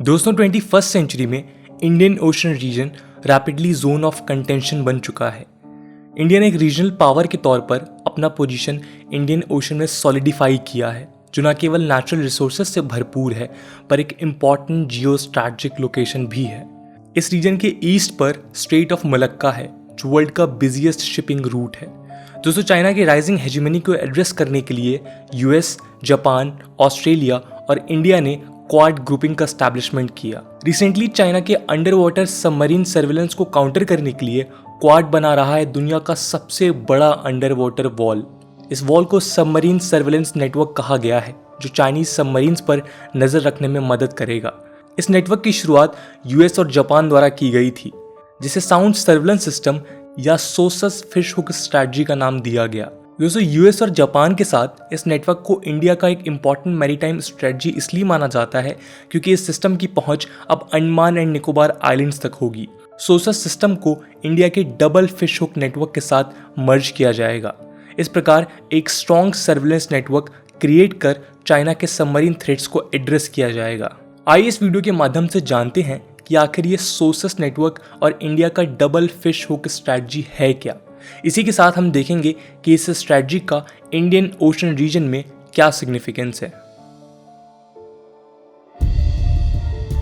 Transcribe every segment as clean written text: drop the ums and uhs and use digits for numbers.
दोस्तों 21st century में Indian ocean region rapidly zone of contention बन चुका है। इंडिया ने एक रीजनल पावर के तौर पर अपना पोजीशन इंडियन ओशन में सॉलिडिफाई किया है, जो न केवल नेचुरल रिसोर्सेज से भरपूर है पर एक इम्पॉर्टेंट जियो स्ट्रैटेजिक लोकेशन भी है। इस रीजन के ईस्ट पर स्ट्रेट ऑफ मलक्का है, जो वर्ल्ड का बिजिएस्ट शिपिंग रूट है। दोस्तों चाइना की राइजिंग हेजेमनी को एड्रेस करने के लिए यूएस, जापान, ऑस्ट्रेलिया और इंडिया ने क्वाड ग्रुपिंग का एस्टैब्लिशमेंट किया। रिसेंटली चाइना के अंडर वाटर सबमरीन सर्विलेंस को काउंटर करने के लिए क्वाड बना रहा है दुनिया का सबसे बड़ा अंडर वाटर वॉल। इस वॉल को सबमरीन सर्विलेंस नेटवर्क कहा गया है, जो चाइनीज सबमरीन्स पर नजर रखने में मदद करेगा। इस नेटवर्क की शुरुआत यूएस और जापान द्वारा की गई थी, जिसे साउंड सर्विलेंस सिस्टम या सोसस फिश हुक स्ट्रैटेजी का नाम दिया गया। दोस्तों यूएस और जापान के साथ इस नेटवर्क को इंडिया का एक इम्पॉर्टेंट मैरीटाइम स्ट्रेटजी इसलिए माना जाता है क्योंकि इस सिस्टम की पहुंच अब अंडमान एंड निकोबार आइलैंड्स तक होगी। सोसस सिस्टम को इंडिया के डबल फिश हुक नेटवर्क के साथ मर्ज किया जाएगा। इस प्रकार एक स्ट्रॉन्ग सर्विलेंस नेटवर्क क्रिएट कर चाइना के सबमरीन थ्रेट्स को एड्रेस किया जाएगा। आइए इस वीडियो के माध्यम से जानते हैं कि आखिर ये सोसस नेटवर्क और इंडिया का डबल फिश हुक स्ट्रैटेजी है क्या। इसी के साथ हम देखेंगे कि इस स्ट्रैटेजी का इंडियन ओशन रीजन में क्या सिग्निफिकेंस है।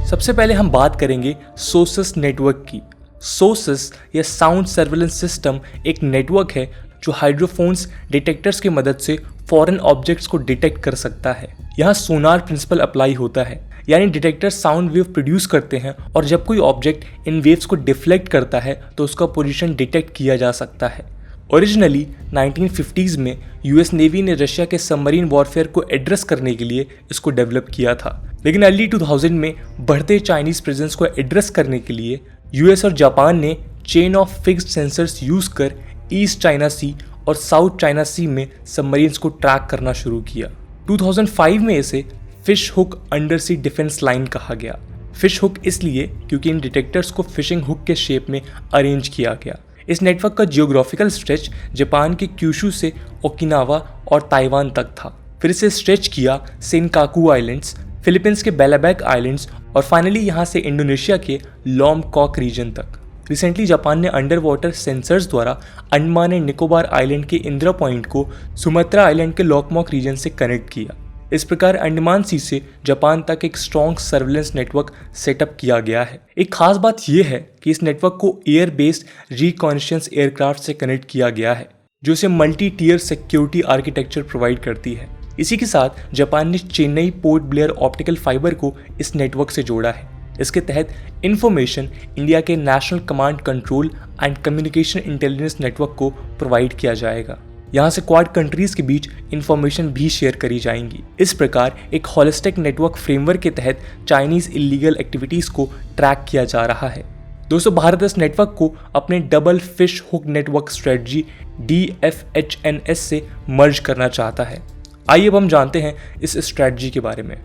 सबसे पहले हम बात करेंगे सोसस नेटवर्क की। सोसस या साउंड सर्विलेंस सिस्टम एक नेटवर्क है जो हाइड्रोफोन्स डिटेक्टर्स की मदद से फॉरेन ऑब्जेक्ट्स को डिटेक्ट कर सकता है। यहाँ सोनार प्रिंसिपल अप्लाई होता है, यानी डिटेक्टर साउंड वेव प्रोड्यूस करते हैं और जब कोई ऑब्जेक्ट इन वेव्स को डिफ्लेक्ट करता है तो उसका पोजीशन डिटेक्ट किया जा सकता है। ओरिजिनली 1950s में यूएस नेवी ने रशिया के सबमरीन वॉरफेयर को एड्रेस करने के लिए इसको डेवलप किया था, लेकिन अर्ली 2000 में बढ़ते चाइनीज प्रेजेंस को एड्रेस करने के लिए यूएस और जापान ने chain of fixed sensors use कर ईस्ट चाइना सी और साउथ चाइना सी में सबमरीन्स को ट्रैक करना शुरू किया। 2005 में इसे फिश हुक अंडर सी डिफेंस लाइन कहा गया। फिश हुक इसलिए क्योंकि इन डिटेक्टर्स को फिशिंग हुक के शेप में अरेंज किया गया। इस नेटवर्क का जियोग्राफिकल स्ट्रेच जापान के क्यूशू से ओकिनावा और ताइवान तक था। फिर इसे स्ट्रेच किया सेनकाकू आइलैंड्स, फिलीपींस के बेलाबैक आइलैंड्स और फाइनली यहाँ से इंडोनेशिया के लॉमकॉक रीजन तक। रिसेंटली जापान ने अंडर वाटर सेंसर्स द्वारा अंडमान एंड निकोबार आइलैंड के इंदिरा पॉइंट को सुमात्रा आइलैंड के लॉकमॉक रीजन से कनेक्ट किया। इस प्रकार अंडमान सी से जापान तक एक स्ट्रॉन्ग सर्विलेंस नेटवर्क सेटअप किया गया है। एक खास बात यह है कि इस नेटवर्क को एयर बेस्ड रिकॉन्शंस एयरक्राफ्ट से कनेक्ट किया गया है, जो इसे multi tier security architecture provide करती है। इसी के साथ जापान ने चेन्नई पोर्ट ब्लेयर ऑप्टिकल फाइबर को इस नेटवर्क से जोड़ा है। इसके तहत इंफॉर्मेशन इंडिया के national command control and communication intelligence network को प्रोवाइड किया जाएगा। यहाँ से क्वाड कंट्रीज के बीच इंफॉर्मेशन भी शेयर करी जाएंगी। इस प्रकार एक होलिस्टिक नेटवर्क फ्रेमवर्क के तहत चाइनीज इलीगल एक्टिविटीज को ट्रैक किया जा रहा है। दोस्तों भारत इस नेटवर्क को अपने double fish hook network strategy DFHNS से मर्ज करना चाहता है। आइए अब हम जानते हैं इस स्ट्रेटजी के बारे में।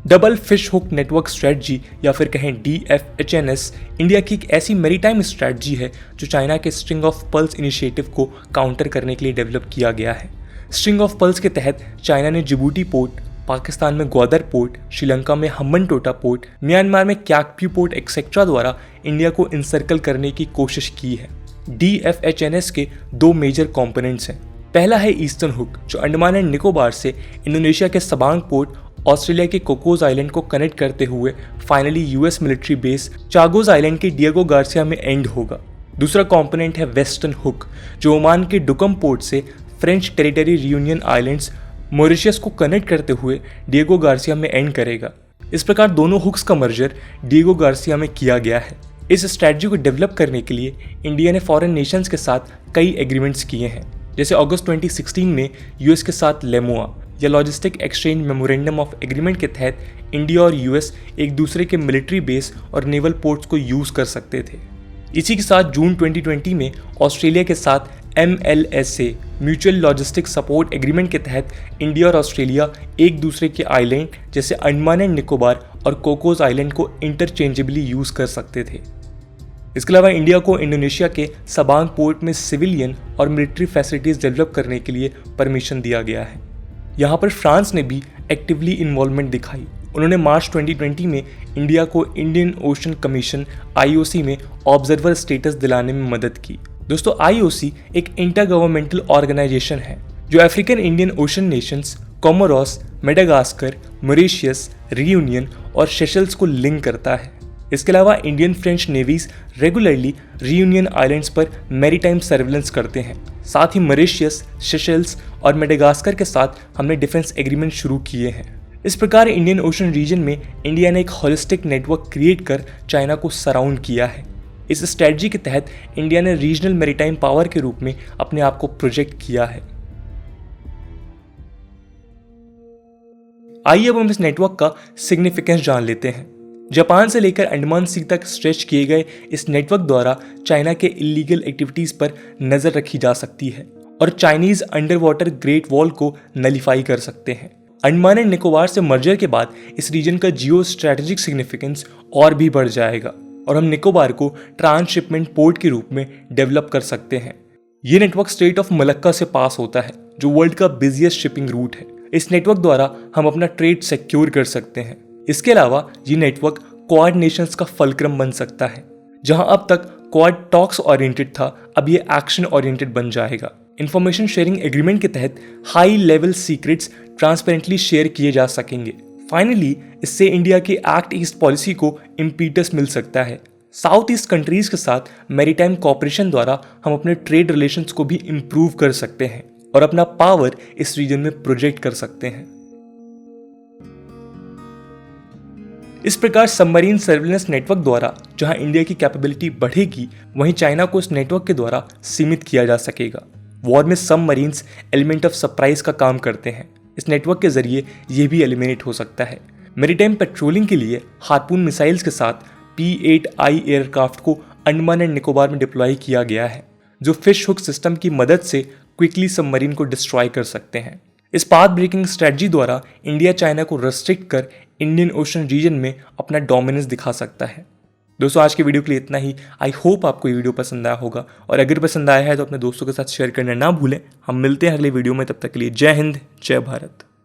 Double fish hook network strategy या फिर कहें DFHNS इंडिया की एक ऐसी मैरीटाइम स्ट्रेटजी है जो चाइना के स्ट्रिंग ऑफ पल्स इनिशिएटिव को काउंटर करने के लिए डेवलप किया गया है। स्ट्रिंग ऑफ पल्स के तहत चाइना ने जिबूटी पोर्ट, पाकिस्तान में ग्वादर पोर्ट, श्रीलंका में हम्बनटोटा पोर्ट, म्यांमार में क्याकप्यू पोर्ट एक्सेट्रा द्वारा इंडिया को इंसर्कल करने की कोशिश की है। DFHNS के दो मेजर कॉम्पोनेंट्स हैं। पहला है ईस्टर्न हुक, जो अंडमान एंड निकोबार से इंडोनेशिया के सबांग पोर्ट, ऑस्ट्रेलिया के कोकोस आइलैंड को कनेक्ट करते हुए finally US military base Chagos island के डिएगो गार्सिया में एंड होगा। दूसरा कंपोनेंट है वेस्टर्न हुक, जो ओमान के डुकम पोर्ट से French territory reunion islands Mauritius को कनेक्ट करते हुए डिएगो गार्सिया में एंड करेगा। इस प्रकार दोनों हुक्स का मर्जर डिएगो गार्सिया में किया गया है। इस स्ट्रैटेजी को डेवलप करने के लिए इंडिया ने फॉरेन नेशंस के साथ कई एग्रीमेंट्स किए हैं, जैसे अगस्त 2016 में यूएस के साथ लेमोआ या logistic exchange memorandum of agreement के तहत इंडिया और यूएस एक दूसरे के मिलिट्री बेस और नेवल पोर्ट्स को यूज कर सकते थे। इसी के साथ जून 2020 में ऑस्ट्रेलिया के साथ MLSA mutual logistic support agreement के तहत इंडिया और ऑस्ट्रेलिया एक दूसरे के आइलैंड जैसे अंडमान एंड निकोबार और कोकोस आइलैंड को इंटरचेंजेबली यूज कर सकते थे। इसके अलावा इंडिया को इंडोनेशिया के सबांग पोर्ट में सिविलियन और मिलिट्री फैसिलिटीज डेवलप करने के लिए परमिशन दिया गया है। यहाँ पर फ्रांस ने भी एक्टिवली इन्वॉल्वमेंट दिखाई। उन्होंने मार्च 2020 में इंडिया को इंडियन ओशन कमीशन IOC में ऑब्जर्वर स्टेटस दिलाने में मदद की। दोस्तों, IOC एक इंटर गवर्नमेंटल ऑर्गेनाइजेशन है जो African Indian ocean nations Comoros, Madagascar, Mauritius, Reunion और सेशल्स को लिंक करता है। इसके अलावा Indian French navies regularly Reunion islands पर मैरीटाइम सर्वेलेंस करते हैं। साथ ही मॉरिशस, सेशल्स और मेडागास्कर के साथ हमने डिफेंस एग्रीमेंट शुरू किए हैं। इस प्रकार इंडियन ओशन रीजन में इंडिया ने एक होलिस्टिक नेटवर्क क्रिएट कर चाइना को सराउंड किया है। इस स्ट्रेटजी के तहत इंडिया ने रीजनल मैरीटाइम पावर के रूप में अपने आप को प्रोजेक्ट किया है। आइए अब हम इस नेटवर्क का सिग्निफिकेंस जान लेते हैं। जापान से लेकर अंडमान सी तक स्ट्रेच किए गए इस नेटवर्क द्वारा चाइना के इलीगल एक्टिविटीज पर नजर रखी जा सकती है और Chinese under water great wall को नलीफाई कर सकते हैं। अंडमान एंड निकोबार से मर्जर के बाद इस रीजन का जियो स्ट्रेटेजिक सिग्निफिकेंस और भी बढ़ जाएगा और हम निकोबार को ट्रांसशिपमेंट पोर्ट के रूप में डेवलप कर सकते हैं। ये नेटवर्क स्ट्रेट ऑफ मलक्का से पास होता है जो वर्ल्ड का बिजिएस्ट शिपिंग रूट है। इस नेटवर्क द्वारा हम अपना ट्रेड सिक्योर कर सकते हैं। इसके अलावा ये नेटवर्क क्वाड नेशंस का फलक्रम बन सकता है। जहां अब तक क्वाड टॉक्स ओरिएंटेड था, अब ये एक्शन ओरिएंटेड बन जाएगा। इंफॉर्मेशन शेयरिंग एग्रीमेंट के तहत high level secrets transparently share किए जा सकेंगे। फाइनली इससे इंडिया की एक्ट ईस्ट पॉलिसी को इम्पीटस मिल सकता है। साउथ ईस्ट कंट्रीज के साथ मैरीटाइम कॉपरेशन द्वारा हम अपने ट्रेड रिलेशंस को भी इम्प्रूव कर सकते हैं और अपना पावर इस रीजन में प्रोजेक्ट कर सकते हैं। इस प्रकार सबमरीन सर्विलेंस नेटवर्क द्वारा जहां इंडिया की कैपेबिलिटी बढ़ेगी, वहीं चाइना को इस नेटवर्क के द्वारा सीमित किया जा सकेगा। वॉर में सबमरीन्स एलिमेंट ऑफ सरप्राइज का काम करते हैं। इस नेटवर्क के जरिए यह भी एलिमिनेट हो सकता है। मैरीटाइम पेट्रोलिंग के लिए हार्पून मिसाइल्स के साथ P-8I एयरक्राफ्ट को अंडमान एंड निकोबार में डिप्लॉय किया गया है, जो फिश हुक सिस्टम की मदद से क्विकली सबमरीन को डिस्ट्रॉय कर सकते हैं। इस पाथ ब्रेकिंग स्ट्रेटजी द्वारा इंडिया चाइना को रेस्ट्रिक्ट कर इंडियन ओशन रीजन में अपना डोमिनेंस दिखा सकता है। दोस्तों, आज के वीडियो के लिए इतना ही। आई होप आपको ये वीडियो पसंद आया होगा और अगर पसंद आया है तो अपने दोस्तों के साथ शेयर करना ना भूलें। हम मिलते हैं अगले वीडियो में, तब तक के लिए जय हिंद, जय भारत।